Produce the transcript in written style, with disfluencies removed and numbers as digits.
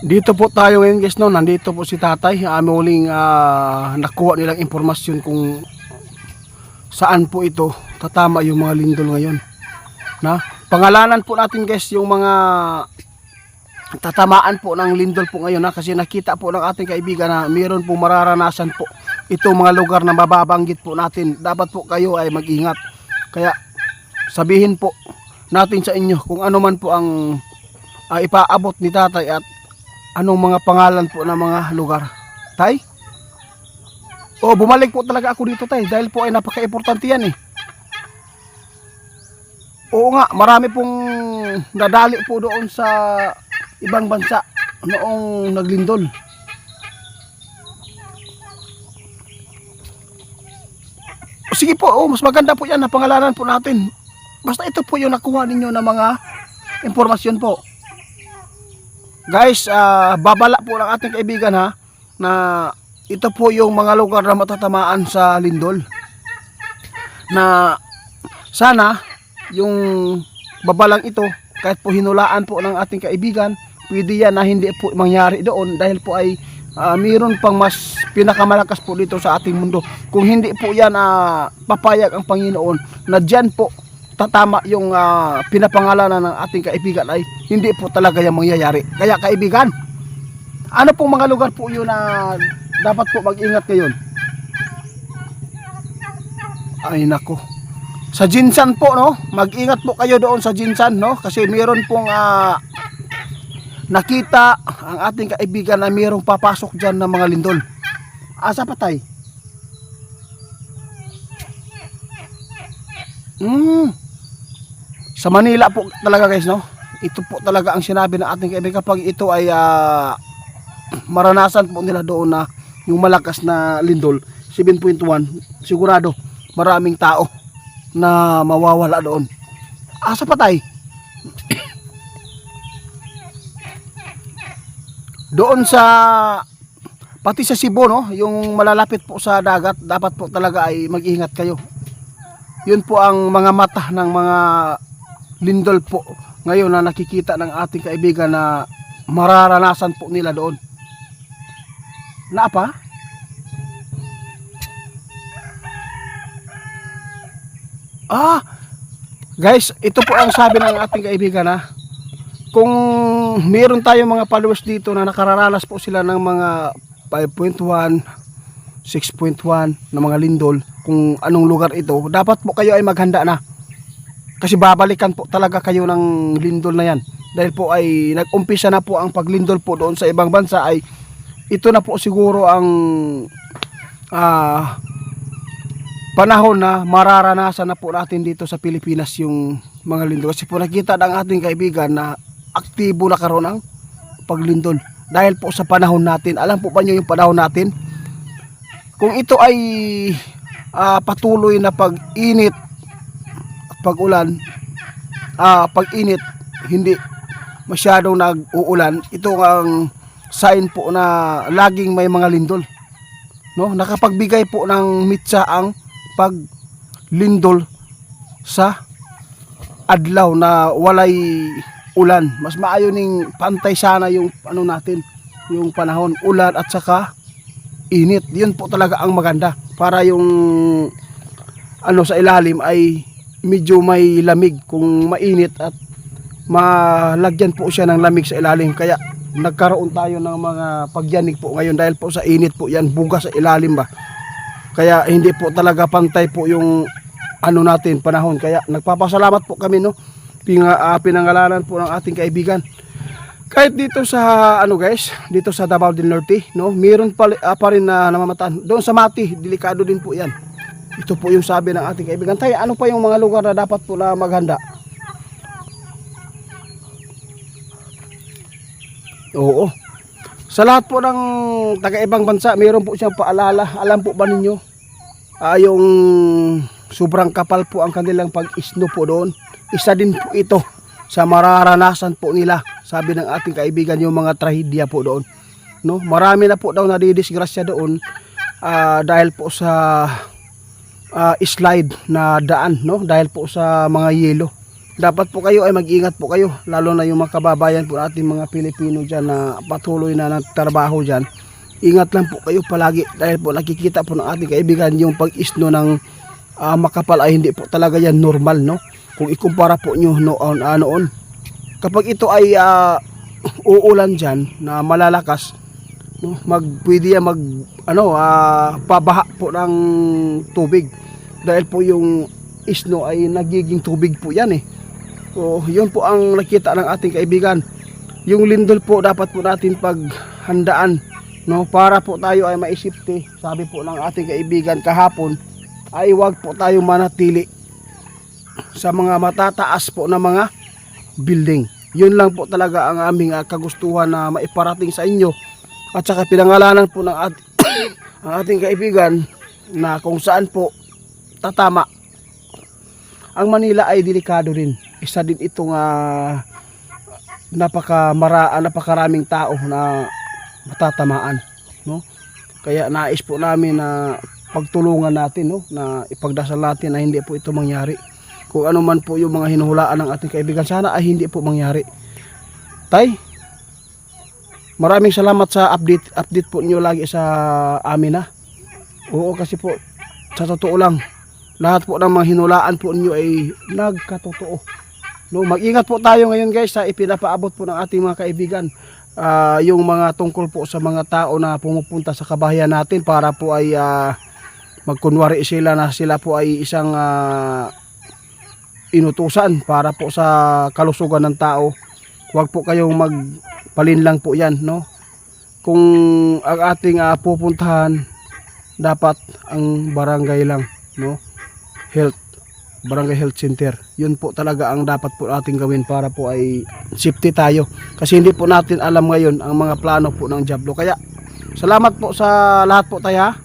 Dito po tayo ngayon guys, no? Nandito po si tatay. Muling nakuha nilang impormasyon kung saan po ito tatama yung mga lindol ngayon. Pangalanan po natin guys yung mga tatamaan po ng lindol po ngayon, kasi nakita po ng ating kaibigan na mayroon po mararanasan po itong mga lugar na mababanggit po natin. Dapat po kayo ay mag-ingat. Kaya sabihin po natin sa inyo kung ano man po ang ipaabot ni tatay at anong mga pangalan po ng mga lugar. Tay? Bumalik po talaga ako dito tay dahil po ay napaka-importante yan eh. Oo nga, marami pong nadali po doon sa ibang bansa noong naglindol. Sige po, mas maganda po yan na pangalanan po natin. Basta ito po yung nakuha ninyo na mga impormasyon po. Guys, babala po ng ating kaibigan na ito po yung mga lugar na matatamaan sa lindol. Na sana yung babalang ito, kahit po hinulaan po ng ating kaibigan, pwede yan na hindi po mangyari doon dahil po ay mayroon pang mas pinakamalakas po dito sa ating mundo. Kung hindi po yan papayag ang Panginoon na dyan po tatama yung pinapangalanan ng ating kaibigan, ay hindi po talaga yung mangyayari. Kaya kaibigan, ano pong mga lugar po yun na dapat po mag-ingat ngayon? Ay nako, sa Jinsan po, no? Mag-ingat po kayo doon sa Jinsan, no? Kasi mayroon pong nakita ang ating kaibigan na mayroong papasok dyan ng mga lindol. Asa patay? Sa Manila po talaga guys, no? Ito po talaga ang sinabi ng ating kaibigan kapag ito ay maranasan po nila doon na yung malakas na lindol 7.1, sigurado maraming tao na mawawala doon. Asa patay? Doon sa pati sa Cebu, no? Yung malalapit po sa dagat, dapat po talaga ay mag-ingat kayo. Yun po ang mga mata ng mga lindol po ngayon na nakikita ng ating kaibigan na mararanasan po nila doon. Naapa? Guys, ito po ang sabi ng ating kaibigan kung meron tayong mga followers dito na nakararanas po sila ng mga 5.1, 6.1 na mga lindol, kung anong lugar ito, dapat po kayo ay maghanda na. Kasi babalikan po talaga kayo ng lindol na yan. Dahil po ay nag-umpisa na po ang paglindol po doon sa ibang bansa, ay ito na po siguro ang panahon na mararanasan na po natin dito sa Pilipinas yung mga lindol. Kasi po nakita ng ating kaibigan na aktibo na karoon ang paglindol. Dahil po sa panahon natin, alam po ba nyo yung panahon natin? Kung ito ay patuloy na pag-init at pag-ulan, pag-init, hindi masyadong nag-uulan, ito ang sign po na laging may mga lindol, no? Nakapagbigay po ng mitsa ang paglindol sa adlaw na walay ulan. Mas maayo ning pantay sana yung ano natin, yung panahon, ulan at saka init. Yun po talaga ang maganda para yung sa ilalim ay medyo may lamig. Kung mainit at malagyan po siya ng lamig sa ilalim, kaya nagkaroon tayo ng mga pagyanig po ngayon dahil po sa init po yan, bugas sa ilalim ba. Kaya hindi po talaga pantay po yung natin panahon. Kaya nagpapasalamat po kami, no? Pinangalanan po ng ating kaibigan. Kahit dito sa guys, dito sa Davao del Norte, no, meron pa rin na namamataan. Doon sa Mati, delikado din po 'yan. Ito po yung sabi ng ating kaibigan. Tay, ano pa yung mga lugar na dapat po na maghanda? Oo. Sa lahat po ng taga-ibang bansa, meron po siyang paalala. Alam po ba ninyo? Yung sobrang kapal po ang kanilang pag-isno po doon. Isa din po ito sa mararanasan po nila. Sabi ng ating kaibigan, yung mga trahedya po doon, no? Marami na po daw nadidisgrasya doon dahil po sa slide na daan, no? Dahil po sa mga yelo. dapat po kayo ay mag-ingat po kayo, lalo na yung mga kababayan po ating mga Pilipino dyan na patuloy na nagtrabaho dyan. Ingat lang po kayo palagi, dahil po nakikita po ng ating kaibigan yung pag-isno ng makapal ay hindi po talaga yan normal, no? Kung ikumpara po nyo noon, kapag ito ay uulan dyan na malalakas, no, pwede yan pabaha po ng tubig, dahil po yung isno ay nagiging tubig po yan eh. So yun po ang nakita ng ating kaibigan. Yung lindol po dapat po natin paghandaan, no, para po tayo ay maisipte. Sabi po ng ating kaibigan kahapon ay wag po tayo manatili sa mga matataas po na mga building. Yun lang po talaga ang aming kagustuhan na maiparating sa inyo. At saka pinangalanan po ng ang ating kaibigan na kung saan po tatama. Ang Manila ay delikado rin. Isa din itong napakaraming tao na matatamaan, no? Kaya nais po namin na pagtulungan natin, no, na ipagdasal natin na hindi po ito mangyari. Kung ano man po yung mga hinuhulaan ng ating kaibigan, sana ay hindi po mangyari. Tay, maraming salamat sa update po niyo lagi sa amin na. Oo, kasi po sa totoo lang, lahat po ng mga hinulaan po niyo ay nagkatotoo. No, mag-ingat po tayo ngayon guys sa ipinapaabot po ng ating mga kaibigan. Yung mga tungkol po sa mga tao na pumupunta sa kabahayan natin para po ay magkunwari sila na sila po ay isang inutusan para po sa kalusugan ng tao. Huwag po kayong magpalinlang po yan, no? Kung ang ating pupuntahan, dapat ang barangay lang, no? Barangay Health Center. Yun po talaga ang dapat po natin gawin para po ay safety tayo. Kasi hindi po natin alam ngayon ang mga plano po ng Diablo. Kaya salamat po sa lahat po tayo.